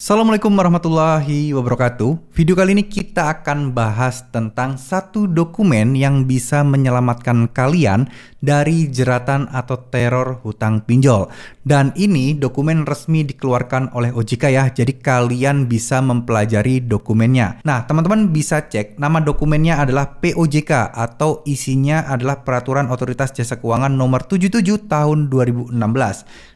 Assalamualaikum warahmatullahi wabarakatuh. Video kali ini kita akan bahas tentang satu dokumen yang bisa menyelamatkan kalian dari jeratan atau teror hutang pinjol. Dan ini dokumen resmi dikeluarkan oleh OJK ya, jadi kalian bisa mempelajari dokumennya. Nah, teman-teman bisa cek nama dokumennya adalah POJK atau isinya adalah Peraturan Otoritas Jasa Keuangan Nomor 77 Tahun 2016.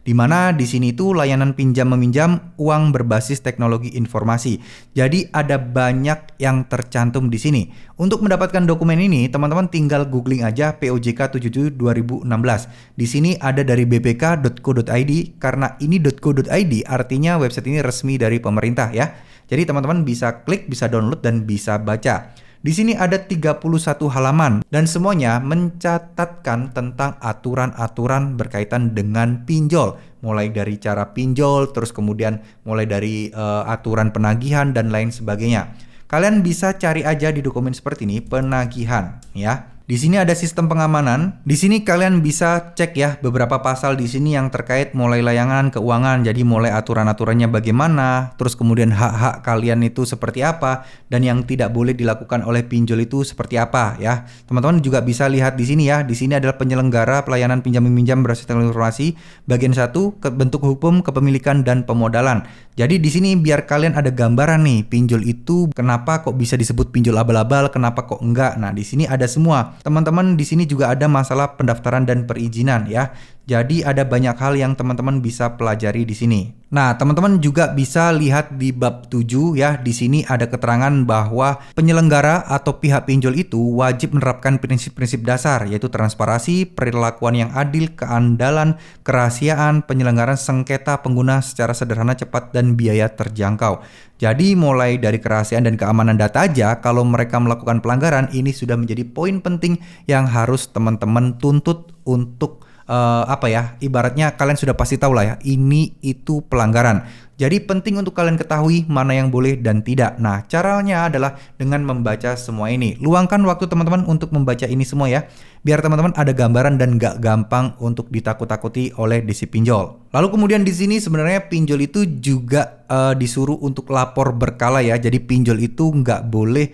Di mana di sini itu layanan pinjam meminjam uang berbasis teknologi informasi. Jadi ada banyak yang tercantum di sini. Untuk mendapatkan dokumen ini, teman-teman tinggal googling aja POJK 77 2016. Di sini ada dari bpk.co.id karena ini .co.id artinya website ini resmi dari pemerintah ya. Jadi teman-teman bisa klik, bisa download dan bisa baca. Di sini ada 31 halaman dan semuanya mencatatkan tentang aturan-aturan berkaitan dengan pinjol. Mulai dari cara pinjol, terus kemudian mulai dari aturan penagihan dan lain sebagainya. Kalian bisa cari aja di dokumen seperti ini, penagihan ya. Di sini ada sistem pengamanan. Di sini kalian bisa cek ya beberapa pasal di sini yang terkait mulai layanan keuangan. Jadi mulai aturan-aturannya bagaimana, terus kemudian hak-hak kalian itu seperti apa dan yang tidak boleh dilakukan oleh pinjol itu seperti apa ya. Teman-teman juga bisa lihat di sini ya. Di sini adalah penyelenggara pelayanan pinjam meminjam berbasis teknologi informasi bagian 1 bentuk hukum, kepemilikan dan pemodalan. Jadi di sini biar kalian ada gambaran nih, pinjol itu kenapa kok bisa disebut pinjol abal-abal, kenapa kok enggak. Nah, di sini ada semua. Teman-teman di sini juga ada masalah pendaftaran dan perizinan ya. Jadi ada banyak hal yang teman-teman bisa pelajari di sini. Nah, teman-teman juga bisa lihat di bab 7 ya. Di sini ada keterangan bahwa penyelenggara atau pihak pinjol itu wajib menerapkan prinsip-prinsip dasar yaitu transparansi, perilakuan yang adil, keandalan, kerahasiaan, penyelenggaraan sengketa pengguna secara sederhana, cepat dan biaya terjangkau. Jadi mulai dari kerahasiaan dan keamanan data aja, kalau mereka melakukan pelanggaran ini sudah menjadi poin penting yang harus teman-teman tuntut untuk ibaratnya kalian sudah pasti tahu lah ya, ini itu pelanggaran. Jadi penting untuk kalian ketahui mana yang boleh dan tidak. Nah, caranya adalah dengan membaca semua ini. Luangkan waktu teman-teman untuk membaca ini semua ya, biar teman-teman ada gambaran dan gak gampang untuk ditakut-takuti oleh si pinjol. Lalu kemudian di sini sebenarnya pinjol itu juga disuruh untuk lapor berkala ya. Jadi pinjol itu nggak boleh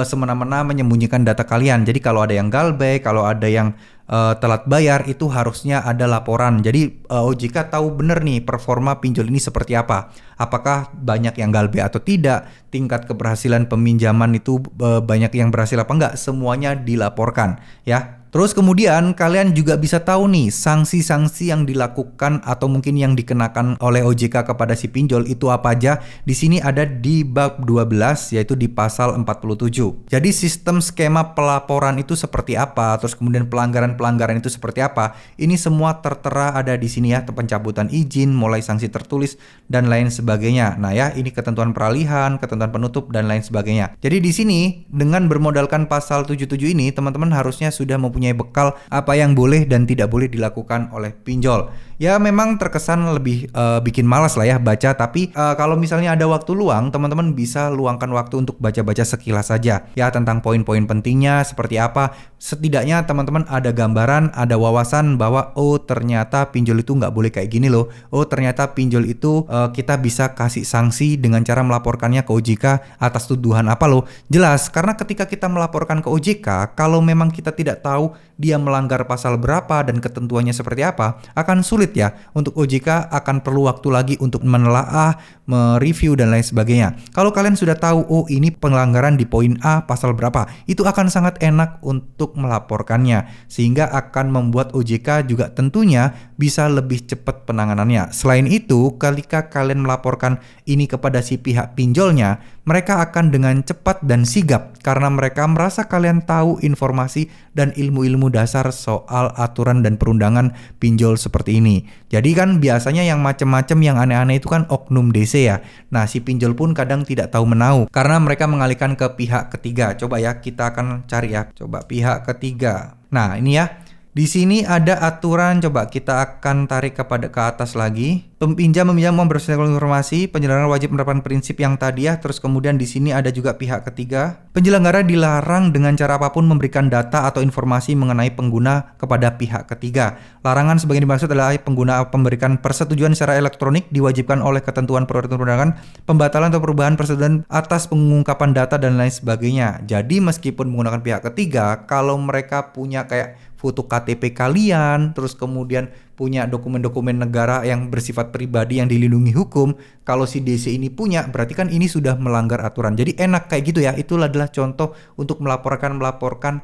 semena-mena menyembunyikan data kalian. Jadi kalau ada yang galbek, kalau ada yang telat bayar itu harusnya ada laporan. Jadi OJK tahu bener nih performa pinjol ini seperti apa. Apakah banyak yang galbek atau tidak, tingkat keberhasilan peminjaman itu banyak yang berhasil apa enggak, semuanya dilaporkan ya. Terus kemudian kalian juga bisa tahu nih sanksi-sanksi yang dilakukan atau mungkin yang dikenakan oleh OJK kepada si pinjol itu apa aja. Di sini ada di bab 12 yaitu di pasal 47. Jadi sistem skema pelaporan itu seperti apa, terus kemudian pelanggaran-pelanggaran itu seperti apa. Ini semua tertera ada di sini ya, pencabutan izin, mulai sanksi tertulis dan lain sebagainya. Nah ya, ini ketentuan peralihan, ketentuan penutup dan lain sebagainya. Jadi di sini dengan bermodalkan pasal 77 ini teman-teman harusnya sudah mempunyai bekal apa yang boleh dan tidak boleh dilakukan oleh pinjol. Ya memang terkesan lebih bikin malas lah ya baca, tapi kalau misalnya ada waktu luang, teman-teman bisa luangkan waktu untuk baca-baca sekilas saja ya tentang poin-poin pentingnya seperti apa. Setidaknya teman-teman ada gambaran, ada wawasan bahwa oh ternyata pinjol itu nggak boleh kayak gini loh. Oh ternyata pinjol itu kita bisa kasih sanksi dengan cara melaporkannya ke OJK atas tuduhan apa loh. Jelas, karena ketika kita melaporkan ke OJK, kalau memang kita tidak tahu dia melanggar pasal berapa dan ketentuannya seperti apa, akan sulit ya untuk OJK, akan perlu waktu lagi untuk menelaah, mereview dan lain sebagainya. Kalau kalian sudah tahu oh ini pelanggaran di poin A pasal berapa, itu akan sangat enak untuk melaporkannya sehingga akan membuat OJK juga tentunya bisa lebih cepat penanganannya. Selain itu, ketika kalian melaporkan ini kepada si pihak pinjolnya, mereka akan dengan cepat dan sigap karena mereka merasa kalian tahu informasi dan ilmu-ilmu dasar soal aturan dan perundangan pinjol seperti ini. Jadi kan biasanya yang macam-macam yang aneh-aneh itu kan oknum DC ya. Nah, si pinjol pun kadang tidak tahu menau karena mereka mengalihkan ke pihak ketiga. Coba ya kita akan cari ya. Coba pihak ketiga. Nah, ini ya. Di sini ada aturan, coba kita akan tarik ke atas lagi. Peminjam meminjam uang berdasarkan informasi, penyelenggara wajib menerapkan prinsip yang tadi ya. Terus kemudian di sini ada juga pihak ketiga. Penyelenggara dilarang dengan cara apapun memberikan data atau informasi mengenai pengguna kepada pihak ketiga. Larangan sebagai dimaksud adalah pengguna memberikan persetujuan secara elektronik diwajibkan oleh ketentuan perundang-undangan, pembatalan atau perubahan persetujuan atas pengungkapan data dan lain sebagainya. Jadi meskipun menggunakan pihak ketiga, kalau mereka punya kayak foto KTP kalian, terus kemudian punya dokumen-dokumen negara yang bersifat pribadi yang dilindungi hukum, kalau si DC ini punya, berarti kan ini sudah melanggar aturan. Jadi enak kayak gitu ya, itu adalah contoh untuk melaporkan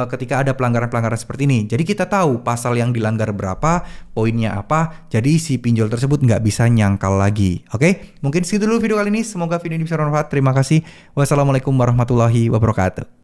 ketika ada pelanggaran-pelanggaran seperti ini. Jadi kita tahu pasal yang dilanggar berapa, poinnya apa, jadi si pinjol tersebut nggak bisa nyangkal lagi. Oke, mungkin segitu dulu video kali ini, semoga video ini bisa bermanfaat. Terima kasih. Wassalamualaikum warahmatullahi wabarakatuh.